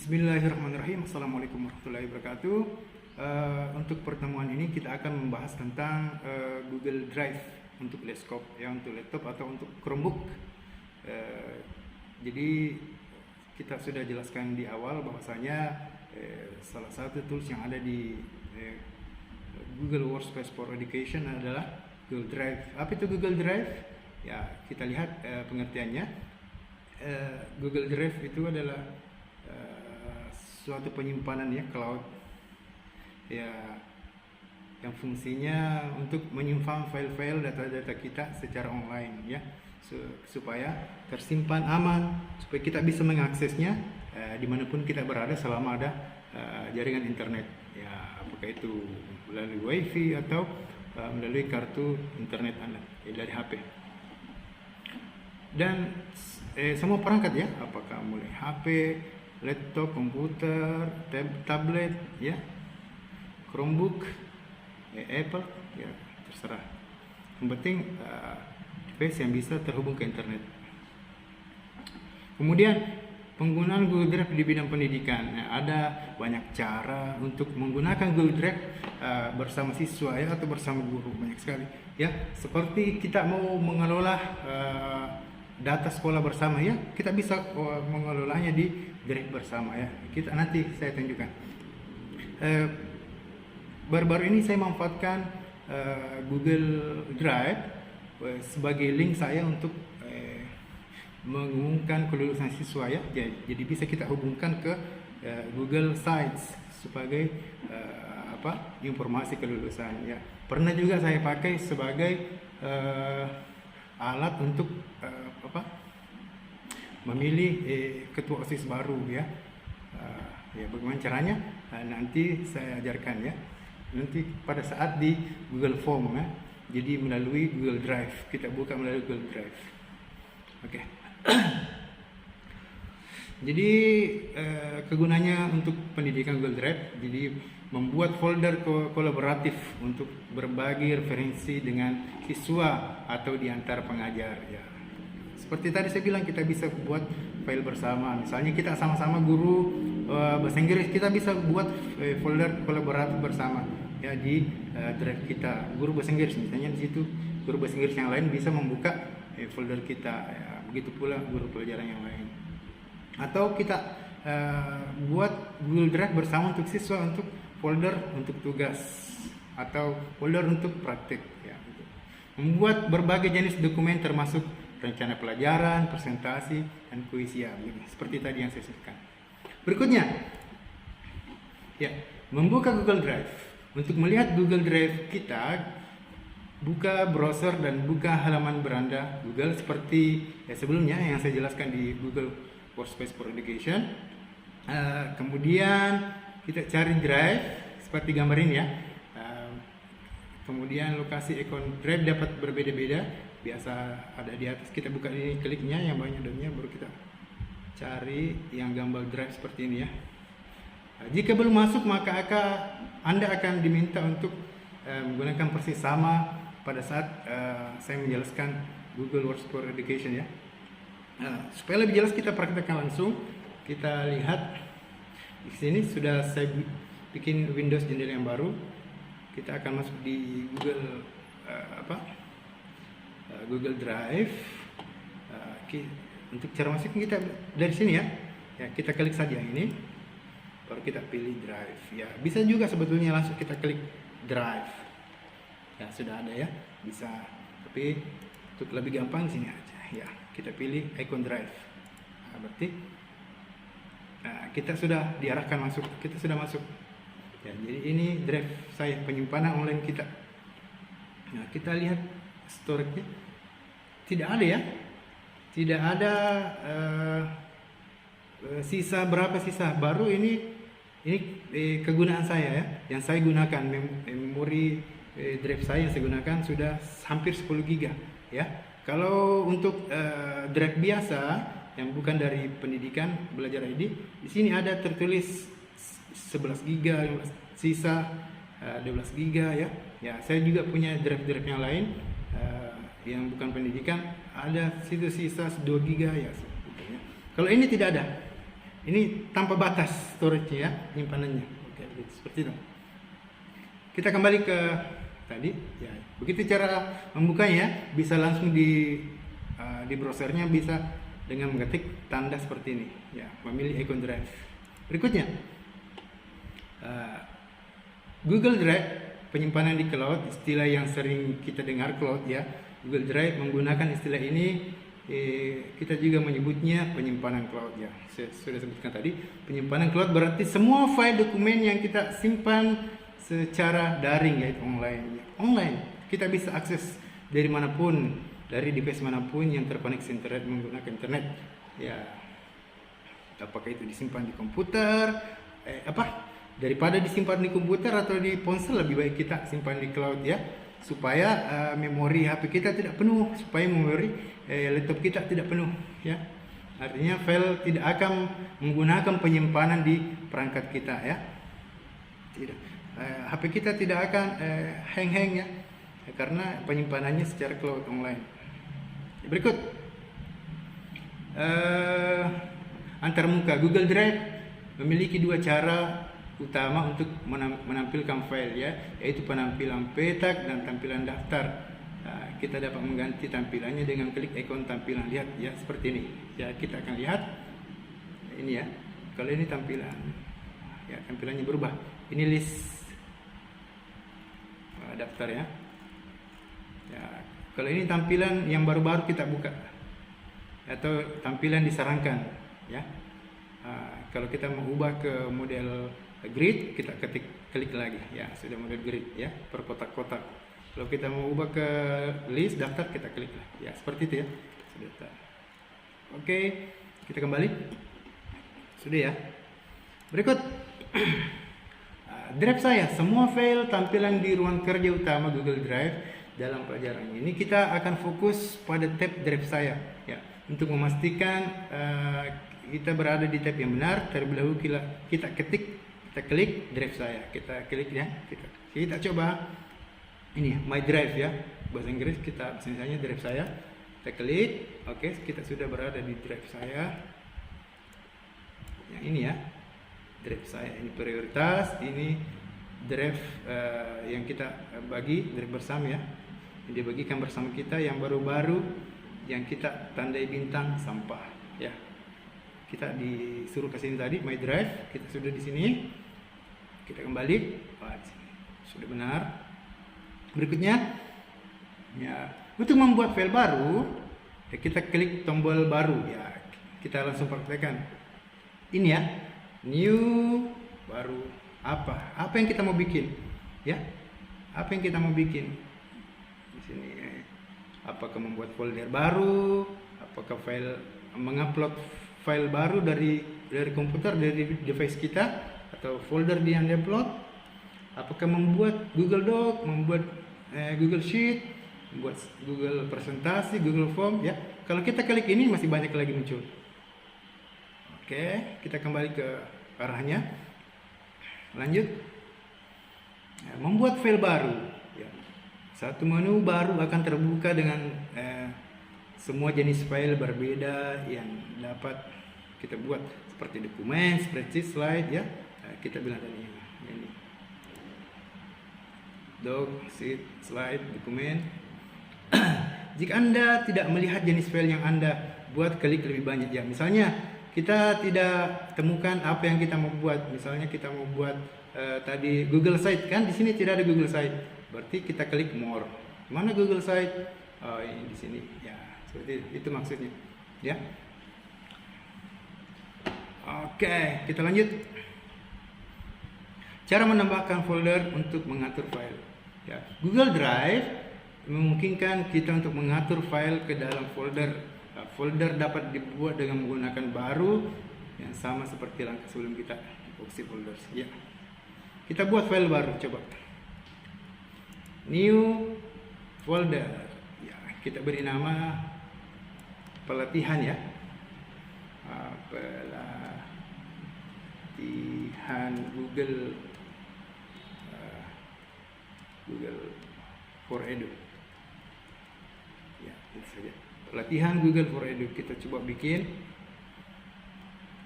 Bismillahirrahmanirrahim. Assalamualaikum warahmatullahi wabarakatuh. Untuk pertemuan ini kita akan membahas tentang Google Drive untuk laptop, untuk laptop atau untuk Chromebook. Jadi kita sudah jelaskan di awal bahwasanya salah satu tools yang ada di Google Workspace for Education adalah Google Drive. Apa itu Google Drive? Ya, kita lihat pengertiannya. Google Drive itu adalah suatu penyimpanan cloud yang fungsinya untuk menyimpan file-file data-data kita secara online supaya tersimpan aman, supaya kita bisa mengaksesnya dimanapun kita berada selama ada jaringan internet, apakah itu melalui wifi atau melalui kartu internet Anda dari HP. Dan semua perangkat apakah mulai HP, laptop, komputer, tablet, Chromebook, Apple, terserah. Yang penting device yang bisa terhubung ke internet. Kemudian penggunaan Google Drive di bidang pendidikan, ada banyak cara untuk menggunakan Google Drive bersama siswa atau bersama guru, banyak sekali. Seperti kita mau mengelola data sekolah bersama, kita bisa mengelolanya di Drive bersama, kita nanti saya tunjukkan. Baru-baru ini saya manfaatkan Google Drive sebagai link saya untuk mengumumkan kelulusan siswa, jadi bisa kita hubungkan ke Google Sites sebagai informasi kelulusan, Pernah juga saya pakai sebagai alat untuk memilih ketua OSIS baru, bagaimana caranya nanti saya ajarkan, nanti pada saat di Google Form, jadi melalui Google Drive, kita buka melalui Google Drive. Oke. Jadi kegunaannya untuk pendidikan Google Drive, jadi membuat folder kolaboratif untuk berbagi referensi dengan siswa atau di antara pengajar, Seperti tadi saya bilang, kita bisa buat file bersama. Misalnya kita sama-sama guru bahasa Inggris, kita bisa buat folder kolaboratif bersama di drive kita. Guru bahasa Inggris misalnya, di situ guru bahasa Inggris yang lain bisa membuka folder kita, begitu pula guru pelajaran yang lain. Atau kita buat Google Drive bersama untuk siswa, untuk folder untuk tugas atau folder untuk praktik, Membuat berbagai jenis dokumen termasuk rencana pelajaran, presentasi, dan kuis, seperti tadi yang saya sebutkan. Berikutnya, membuka Google Drive. Untuk melihat Google Drive kita, buka browser dan buka halaman beranda Google seperti sebelumnya yang saya jelaskan di Google Workspace for Education. Kemudian kita cari Drive seperti gambar ini, Kemudian lokasi ikon Drive dapat berbeda-beda. Biasa ada di atas, kita buka ini, kliknya yang banyak daunnya, baru kita cari yang gambar Drive seperti ini, Jika belum masuk, maka Anda akan diminta untuk menggunakan persis sama pada saat saya menjelaskan Google Workspace for Education, Supaya lebih jelas kita praktekkan langsung. Kita lihat di sini sudah saya bikin Windows jendela yang baru. Kita akan masuk di Google Drive. Untuk cara masuk kita dari sini, kita klik saja ini, baru kita pilih Drive, Bisa juga sebetulnya langsung kita klik Drive, sudah ada, bisa. Tapi untuk lebih gampang sini aja, kita pilih icon Drive. Berarti kita sudah diarahkan masuk, kita sudah masuk. Jadi ini Drive saya, penyimpanan online kita. Kita lihat storage-nya, tidak ada, tidak ada sisa, berapa sisa baru ini kegunaan saya, yang saya gunakan memori drive saya yang saya gunakan sudah hampir 10 GB, Kalau untuk drive biasa yang bukan dari pendidikan belajar ID, di sini ada tertulis 11 GB, sisa 12 GB, Saya juga punya drive-drive yang lain yang bukan pendidikan, ada situ sisa 2 GB, Kalau ini tidak ada. Ini tanpa batas storage-nya ya, penyimpanannya. Oke, seperti itu. Kita kembali ke tadi ya. Begitu cara membukanya, bisa langsung di browsernya, bisa dengan mengetik tanda seperti ini ya, memilih Icon Drive. Berikutnya Google Drive, penyimpanan di cloud, istilah yang sering kita dengar cloud ya. Google Drive menggunakan istilah ini, kita juga menyebutnya penyimpanan cloud ya. Saya sudah sebutkan tadi, penyimpanan cloud berarti semua file dokumen yang kita simpan secara daring, yaitu online. Kita bisa akses dari manapun, dari device manapun yang terkoneksi internet menggunakan internet ya. Apakah itu disimpan di komputer, daripada disimpan di komputer atau di ponsel, lebih baik kita simpan di cloud ya, supaya memori HP kita tidak penuh, supaya memori laptop kita tidak penuh ya. Artinya file tidak akan menggunakan penyimpanan di perangkat kita ya. Tidak. HP kita tidak akan hang ya, karena penyimpanannya secara cloud online. Berikut antarmuka. Google Drive memiliki dua cara utama untuk menampilkan file ya, yaitu penampilan petak dan tampilan daftar. Kita dapat mengganti tampilannya dengan klik ikon tampilan, lihat ya, seperti ini ya. Kita akan lihat ini ya. Kalau ini tampilan ya, tampilannya berubah. Ini list daftar ya. Kalau ini tampilan yang baru-baru kita buka atau tampilan disarankan ya. Kalau kita mau ubah ke model grid, kita klik lagi ya, sudah model grid ya, per kotak-kotak. Kalau kita mau ubah ke list daftar, kita klik lah ya, seperti itu ya. Sudah. Oke, kita kembali. Sudah ya. Berikut Drive saya, semua file tampilan di ruang kerja utama Google Drive. Dalam pelajaran ini kita akan fokus pada tab Drive saya ya, untuk memastikan kita berada di tab yang benar. Terlebih dahulu kita klik Drive saya, kita klik ya, kita coba ini My Drive ya, bahasa Inggris, kita bahasa Indonesianya Drive saya, kita klik. Oke, kita sudah berada di Drive saya yang ini ya. Drive saya ini prioritas, ini drive yang kita bagi, drive bersama ya, yang dibagikan bersama kita, yang baru-baru, yang kita tandai bintang sampah ya. Kita disuruh ke sini tadi, My Drive, kita sudah di sini. Kita kembali, sudah benar. Berikutnya ya, untuk membuat file baru ya, kita klik tombol baru ya, kita langsung praktekkan ini ya. New, baru, apa yang kita mau bikin ya, apa yang kita mau bikin di sini. Apakah membuat folder baru, apakah mengupload file baru dari komputer, dari device kita, atau folder yang diupload, apakah membuat Google Doc, membuat Google Sheet, membuat Google presentasi, Google Form ya. Kalau kita klik ini masih banyak lagi muncul. Oke, kita kembali ke arahnya. Lanjut. Membuat file baru. Ya. Satu menu baru akan terbuka dengan semua jenis file berbeda yang dapat kita buat, seperti dokumen, spreadsheet, slide ya. Kita bilang tadi ini. Doc, sheet, slide, dokumen. Jika Anda tidak melihat jenis file yang Anda buat, klik lebih banyak ya. Misalnya kita tidak temukan apa yang kita mau buat. Misalnya kita mau buat tadi Google Site, kan di sini tidak ada Google Site. Berarti kita klik more. Mana Google Site? Oh, ini di sini. Ya, seperti itu maksudnya. Ya. Oke, kita lanjut. Cara menambahkan folder untuk mengatur file. Ya, Google Drive memungkinkan kita untuk mengatur file ke dalam folder. Folder dapat dibuat dengan menggunakan baru yang sama seperti langkah sebelum kita opsi folders ya. Kita buat file baru, coba new folder ya, kita beri nama pelatihan ya, pelatihan Google for Edu ya, itu saja. Pelatihan Google for Edu, kita coba bikin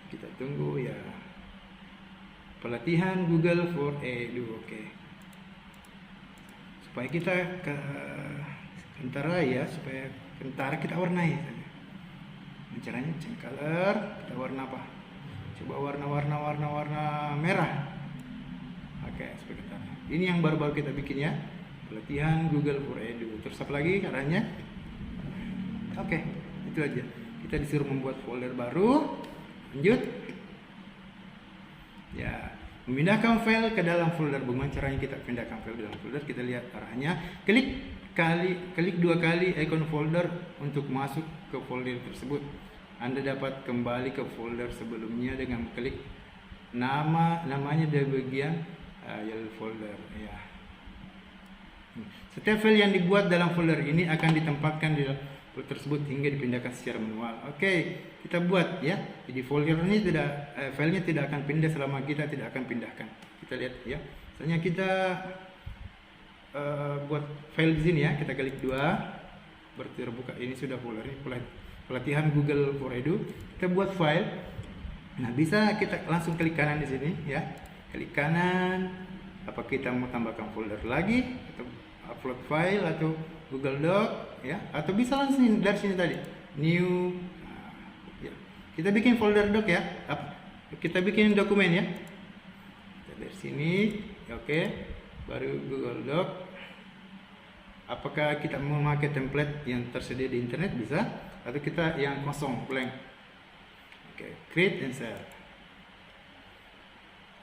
Kita tunggu ya. Pelatihan Google for Edu. Oke. Supaya kita kentara ya, supaya kentara kita warnai. Caranya change color, kita warna apa? Coba warna merah. Oke, seperti itu. Ini yang baru-baru kita bikin ya. Pelatihan Google for Edu. Terus apa lagi caranya? Oke, itu aja. Kita disuruh membuat folder baru. Lanjut. Ya, memindahkan file ke dalam folder. Bagaimana caranya kita pindahkan file ke dalam folder? Kita lihat arahnya. Klik 2 kali ikon folder untuk masuk ke folder tersebut. Anda dapat kembali ke folder sebelumnya dengan klik namanya di bagian yellow folder ya. Setiap file yang dibuat dalam folder ini akan ditempatkan di folder tersebut hingga dipindahkan secara manual. Oke, kita buat ya. Jadi folder ini filenya tidak akan pindah selama kita tidak akan pindahkan. Kita lihat ya. Misalnya kita buat file di sini ya. Kita klik 2, berarti terbuka. Ini sudah folder ini pelatihan Google for Edu. Kita buat file. Nah, bisa kita langsung klik kanan di sini ya. Klik kanan. Apa kita mau tambahkan folder lagi atau upload file atau Google Doc ya, atau bisa langsung dari sini tadi new. Ya. Kita bikin folder doc ya. Kita bikin dokumen ya. Kita dari sini, oke. Baru Google Doc. Apakah kita memakai template yang tersedia di internet? Bisa. Atau kita yang kosong, blank. Oke, create and share.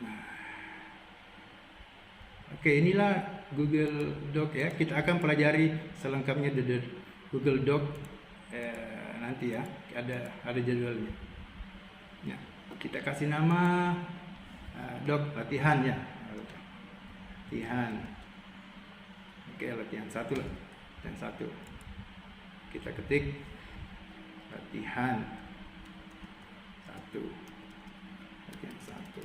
Nah. Oke, inilah Google Doc ya. Kita akan pelajari selengkapnya di Google Doc nanti ya. Ada jadwalnya. Ya, kita kasih nama doc latihan ya. Latihan. Oke, latihan 1 lah. Latihan 1. Kita ketik latihan 1. Latihan 1.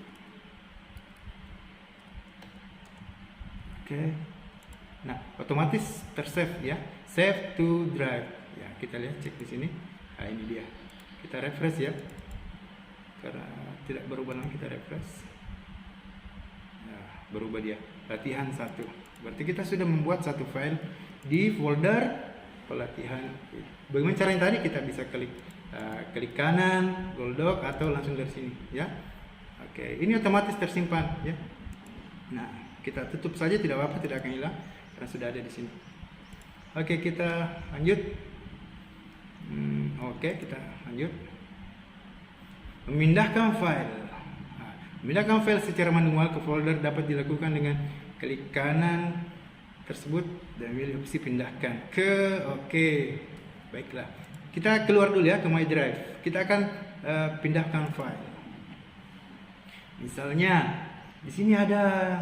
Oke. Nah, otomatis tersave ya. Save to drive. Ya, kita lihat cek di sini. Nah, ini dia. Kita refresh ya. Karena tidak berubah lagi, kita refresh. Nah, berubah dia. Latihan 1. Berarti kita sudah membuat satu file di folder pelatihan. Bagaimana caranya tadi? Kita bisa klik kanan, Google Doc atau langsung dari sini ya. Oke, ini otomatis tersimpan ya. Nah, kita tutup saja, tidak apa-apa, tidak akan hilang karena sudah ada di sini. Oke, kita lanjut. Oke, kita lanjut. Memindahkan file. Nah, memindahkan file secara manual ke folder dapat dilakukan dengan klik kanan tersebut dan pilih opsi pindahkan ke. Oke, baiklah. Kita keluar dulu ya ke My Drive. Kita akan pindahkan file. Misalnya di sini ada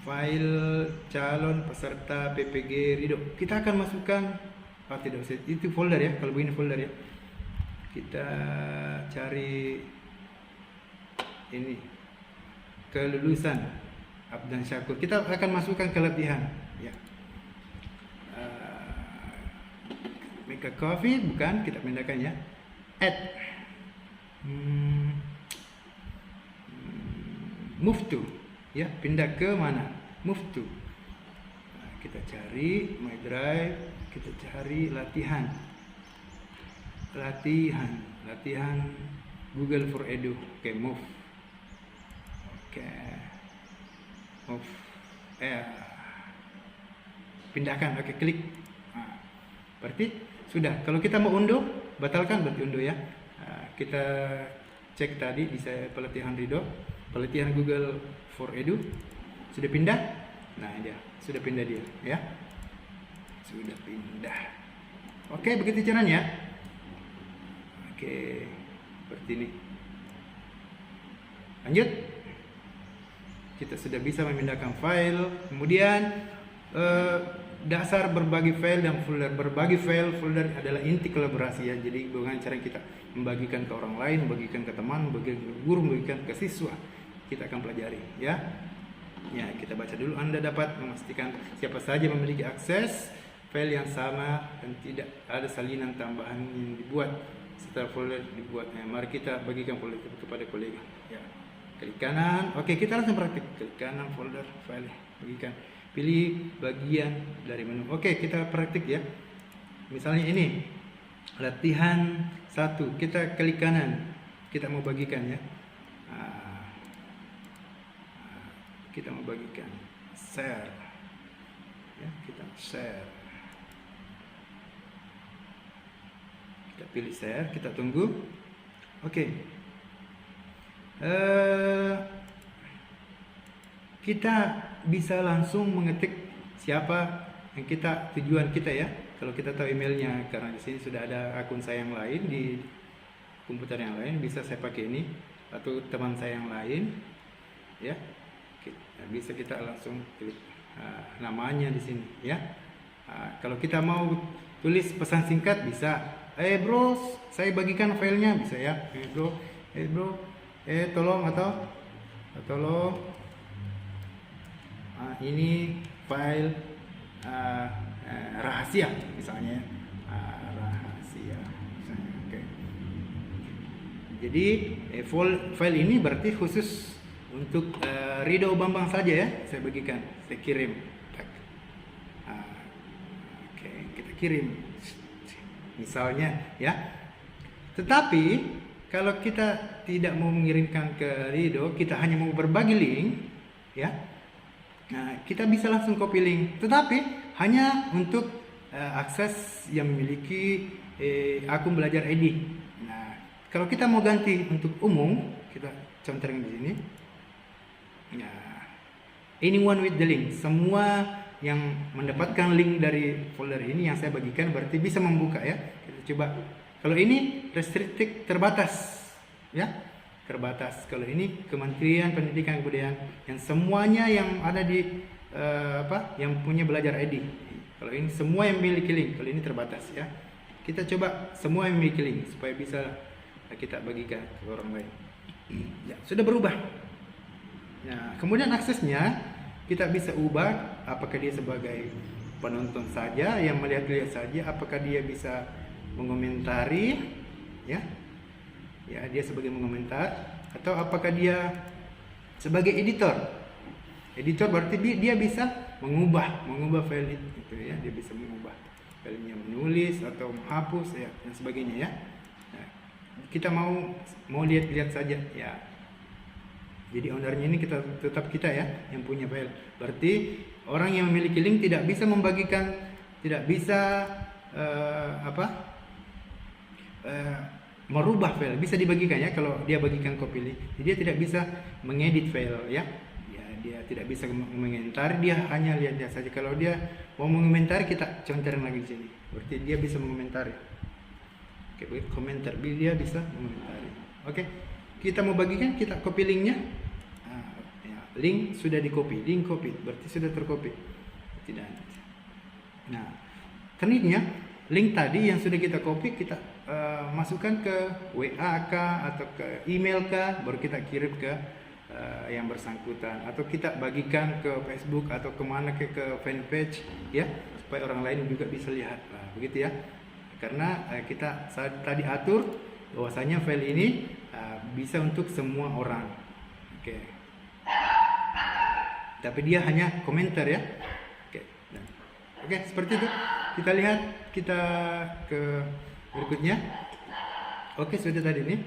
file calon peserta PPG Ridho. Kita akan masukkan, tidak usah, itu folder ya. Kalau begini folder ya. Kita cari ini kelulusan Abdan Syakur. Kita akan masukkan ke latihan ya. Make a coffee, bukan, kita pindahkan ya. Add move to ya, pindah ke mana? Move to. Nah, kita cari My Drive, kita cari latihan Google for Edu. Oke, move. Oke, move. Pindahkan. Oke, klik. Nah, berarti sudah. Kalau kita mau unduh, batalkan, berarti unduh ya. Nah, kita cek tadi di pelatihan Ridho, pelatihan Google for Edu sudah pindah. Nah, dia sudah pindah dia ya. Sudah pindah. Oke, begitu caranya. Oke, seperti ini. Lanjut. Kita sudah bisa memindahkan file. Kemudian dasar berbagi file dan folder. Berbagi file folder adalah inti kolaborasi ya. Jadi bagaimana cara kita membagikan ke orang lain, membagikan ke teman, membagikan ke guru, membagikan ke siswa. Kita akan pelajari ya. Ya, kita baca dulu. Anda dapat memastikan siapa saja memiliki akses file yang sama dan tidak ada salinan tambahan yang dibuat setelah folder dibuat, mari kita bagikan folder itu kepada kolega. Ya, klik kanan. Oke, kita langsung praktik. Klik kanan folder file, bagikan. Pilih bagian dari menu. Oke, kita praktik ya. Misalnya ini latihan 1, kita klik kanan, kita mau bagikan ya. Kita mau bagikan, share ya, kita share, kita pilih share, kita tunggu. Oke. Kita bisa langsung mengetik siapa yang tujuan kita ya. Kalau kita tahu emailnya, karena di sini sudah ada akun saya yang lain di komputer yang lain, bisa saya pakai ini, atau teman saya yang lain ya. Bisa kita langsung klik namanya di sini ya. Kalau kita mau tulis pesan singkat bisa, bro, saya bagikan filenya, bisa ya. Bro, tolong, atau tolong, ini file rahasia misalnya, rahasia misalnya. Oke. Jadi file ini berarti khusus untuk Ridho Bambang saja ya, saya bagikan, saya kirim. Oke, kita kirim misalnya ya. Tetapi kalau kita tidak mau mengirimkan ke Ridho, kita hanya mau berbagi link ya, kita bisa langsung copy link, tetapi hanya untuk akses yang memiliki akun belajar EDI. Nah, kalau kita mau ganti untuk umum, kita contohkan di sini. Anyone with the link, semua yang mendapatkan link dari folder ini yang saya bagikan berarti bisa membuka ya. Kita coba. Kalau ini restricted, terbatas ya, terbatas. Kalau ini Kementerian Pendidikan dan Kebudayaan, yang semuanya yang ada di yang punya belajar ID. Kalau ini semua yang memiliki link, kalau ini terbatas ya. Kita coba semua yang memiliki link supaya bisa kita bagikan ke orang lain. Ya, sudah berubah. Nah, kemudian aksesnya kita bisa ubah, apakah dia sebagai penonton saja yang melihat-lihat saja, apakah dia bisa mengomentari ya, dia sebagai mengomentar, atau apakah dia sebagai editor. Editor berarti dia bisa mengubah file itu ya, dia bisa mengubah filenya, menulis atau menghapus ya, dan sebagainya ya. Nah, kita mau lihat-lihat saja ya. Jadi ownernya ini tetap kita ya, yang punya file. Berarti orang yang memiliki link tidak bisa membagikan, tidak bisa merubah file. Bisa dibagikan ya kalau dia bagikan copy link. Jadi dia tidak bisa mengedit file ya. Dia tidak bisa mengomentari, dia hanya lihat saja. Kalau dia mau mengomentari, kita contohin lagi di sini. Berarti dia bisa mengomentari. Oke, komentar, dia bisa mengomentari. Oke, kita mau bagikan, kita copy linknya. Link sudah di copy, link copy, berarti sudah tercopy. Tidak. Nah, tekniknya link tadi yang sudah kita copy, kita masukkan ke WA kah atau ke email kah, baru kita kirim ke yang bersangkutan, atau kita bagikan ke Facebook atau kemana ke fanpage ya, supaya orang lain juga bisa lihat. Nah, begitu ya. Karena kita tadi atur bahwasanya file ini bisa untuk semua orang. Oke. Tapi dia hanya komentar ya. Oke, seperti itu. Kita lihat, kita ke berikutnya. Oke, sudah tadi nih.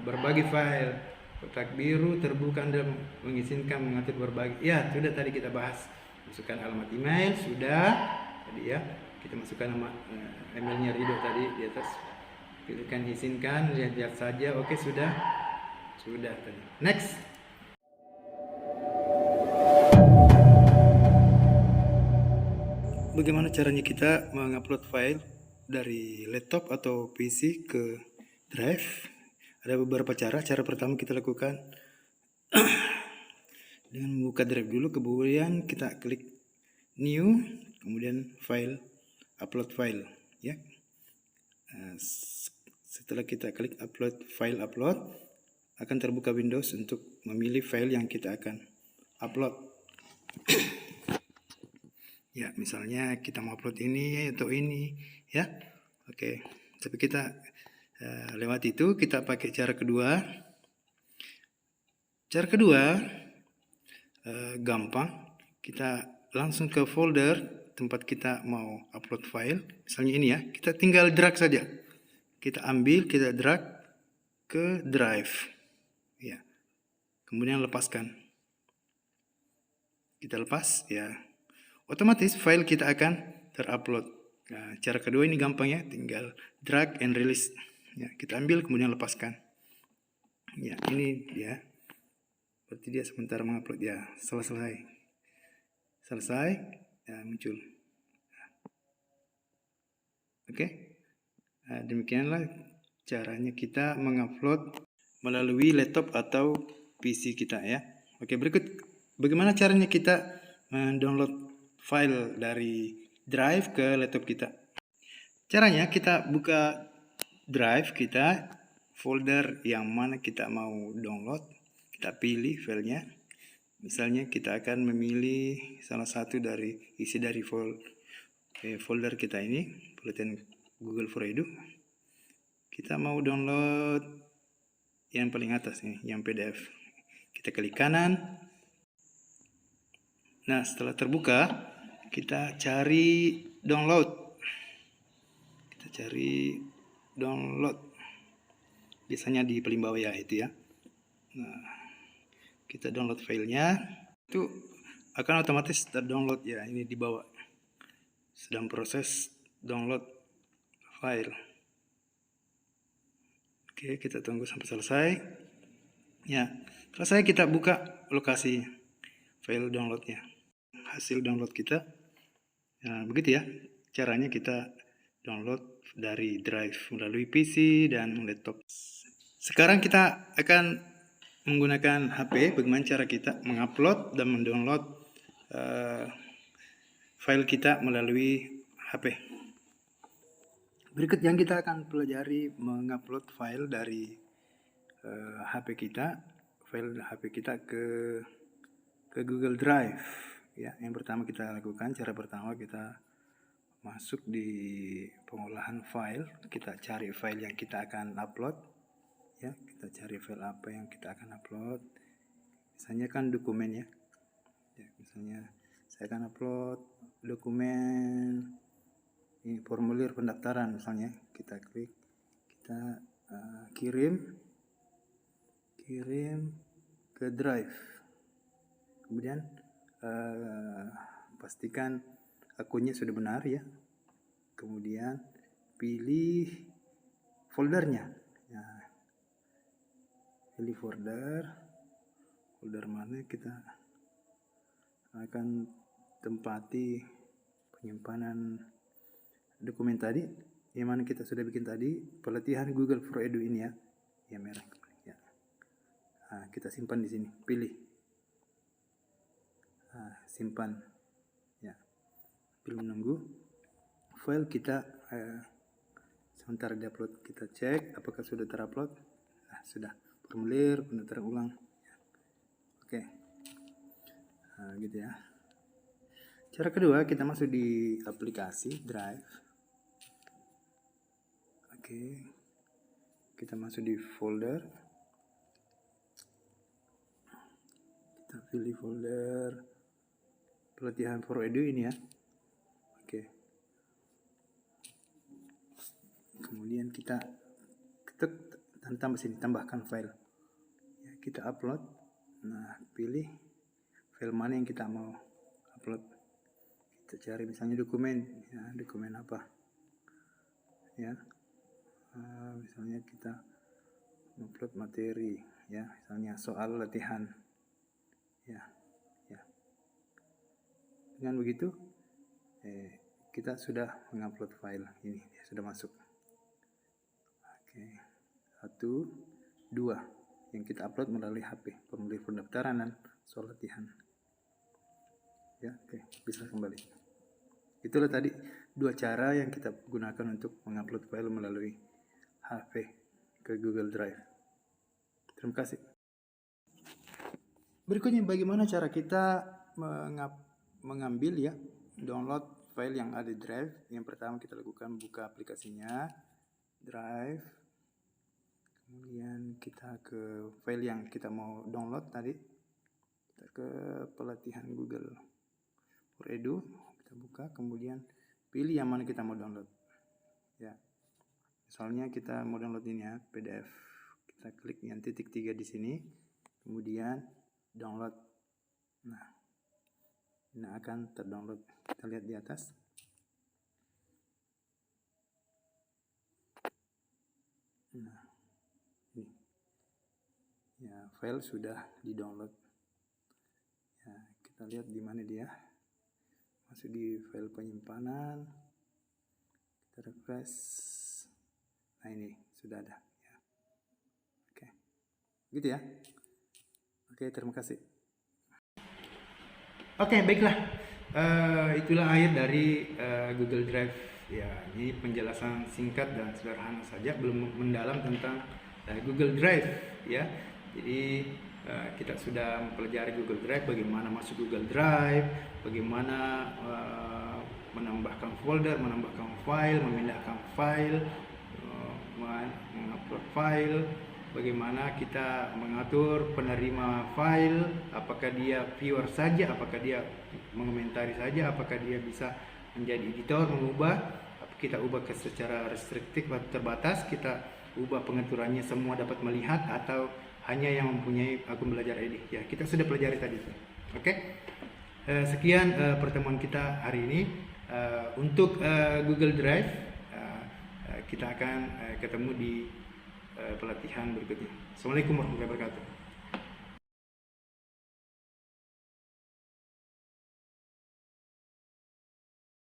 Berbagi file, kotak biru terbuka, Anda mengizinkan mengatur berbagi. Ya, sudah tadi kita bahas. Masukkan alamat email, sudah. Tadi ya, kita masukkan nama emailnya Ridho tadi di atas. Pilihkan izinkan, lihat saja. Oke, sudah. Sudah tadi. Next. Bagaimana caranya kita mengupload file dari laptop atau PC ke drive? Ada beberapa cara. Cara pertama kita lakukan dengan membuka drive dulu, kemudian kita klik new, kemudian file, upload file ya. Setelah kita klik upload file, akan terbuka Windows untuk memilih file yang kita akan upload. Ya, misalnya kita mau upload ini atau ini ya. Oke, Tapi kita lewat itu, kita pakai cara kedua. Cara kedua gampang, kita langsung ke folder tempat kita mau upload file. Misalnya ini ya, kita tinggal drag saja. Kita ambil, kita drag ke drive. Ya. Kemudian lepaskan. Kita lepas, ya. Otomatis file kita akan terupload. Nah, cara kedua ini gampang ya, tinggal drag and release. Ya, kita ambil kemudian lepaskan. Ya, ini dia. Berarti dia sebentar mengupload ya, selesai. Ya, muncul. Oke. Nah, demikianlah caranya kita mengupload melalui laptop atau PC kita ya. Oke, berikut bagaimana caranya kita mendownload file dari drive ke laptop kita. Caranya kita buka drive kita, folder yang mana kita mau download, kita pilih filenya. Misalnya kita akan memilih salah satu dari isi dari folder kita ini, Pelatihan Google for Edu. Kita mau download yang paling atas nih, yang PDF. Kita klik kanan. Nah, setelah terbuka, kita cari download. Biasanya di paling bawah ya itu ya. Nah, kita download filenya, itu akan otomatis terdownload ya, ini di bawah. Sedang proses download file. Oke, kita tunggu sampai selesai. Ya, selesai, kita buka lokasi file downloadnya, hasil download kita. Nah, begitu ya caranya kita download dari drive melalui PC dan laptop. Sekarang kita akan menggunakan HP. Bagaimana cara kita mengupload dan mendownload file kita melalui HP. Berikut yang kita akan pelajari mengupload file dari HP kita, file HP kita ke Google Drive. Ya, yang pertama kita lakukan, cara pertama kita masuk di pengolahan file, kita cari file yang kita akan upload. Ya, kita cari file apa yang kita akan upload. Misalnya kan dokumen ya. Ya, misalnya saya akan upload dokumen ini, formulir pendaftaran misalnya. Kita klik, kita kirim ke drive. Kemudian pastikan akunnya sudah benar ya. Kemudian pilih foldernya. Nah, pilih folder mana kita akan tempati penyimpanan dokumen tadi, yang mana kita sudah bikin tadi, pelatihan Google for Edu ini ya, yang merah ya. Nah, kita simpan di sini, pilih simpan ya, pilih menunggu file kita sementara diupload. Kita cek apakah sudah terupload. Nah, sudah. Formulir pendaftaran ulang. Oke. Nah, gitu ya. Cara kedua, kita masuk di aplikasi Drive. Oke. Kita masuk di folder. Kita pilih folder pelatihan for Edu ini ya. Oke. Kemudian kita ketik dan tambah sini, tambahkan file. Ya, kita upload. Nah, pilih file mana yang kita mau upload. Kita cari misalnya dokumen, ya, dokumen apa? Ya, misalnya kita upload materi, ya, misalnya soal latihan. Ya. Dengan begitu, kita sudah mengupload file ini, ya, sudah masuk. Oke, 1, 2 yang kita upload melalui HP, formulir pendaftaran dan soal latihan. Ya, oke, bisa kembali. Itulah tadi 2 cara yang kita gunakan untuk mengupload file melalui HP ke Google Drive. Terima kasih. Berikutnya bagaimana cara kita mengambil ya, download file yang ada di Drive. Yang pertama kita lakukan buka aplikasinya. Drive, kemudian kita ke file yang kita mau download tadi, kita ke pelatihan Google for Edu, kita buka, kemudian pilih yang mana kita mau download ya. Misalnya kita mau download ini ya, PDF, kita klik yang titik 3 di sini, kemudian download. Nah, ini akan terdownload, kita lihat di atas. Nah, ini ya, file sudah di-download ya. Kita lihat di mana dia, masuk di file penyimpanan, kita refresh. Nah, ini sudah ada ya. Oke, gitu ya. Oke, terima kasih. Oke, baiklah. Itulah akhir dari Google Drive ya. Ini penjelasan singkat dan sederhana saja, belum mendalam tentang Google Drive ya. Jadi kita sudah mempelajari Google Drive, bagaimana masuk Google Drive, bagaimana menambahkan folder, menambahkan file, memindahkan file, mengupload file, bagaimana kita mengatur penerima file, apakah dia viewer saja, apakah dia mengomentari saja, apakah dia bisa menjadi editor, mengubah. Kita ubah secara restriktif atau terbatas, kita ubah pengaturannya semua dapat melihat, atau hanya yang mempunyai akun belajar edit ya. Kita sudah pelajari tadi. Oke. Sekian pertemuan kita hari ini. Untuk Google Drive kita akan ketemu di pelatihan berikutnya. Assalamualaikum warahmatullahi wabarakatuh.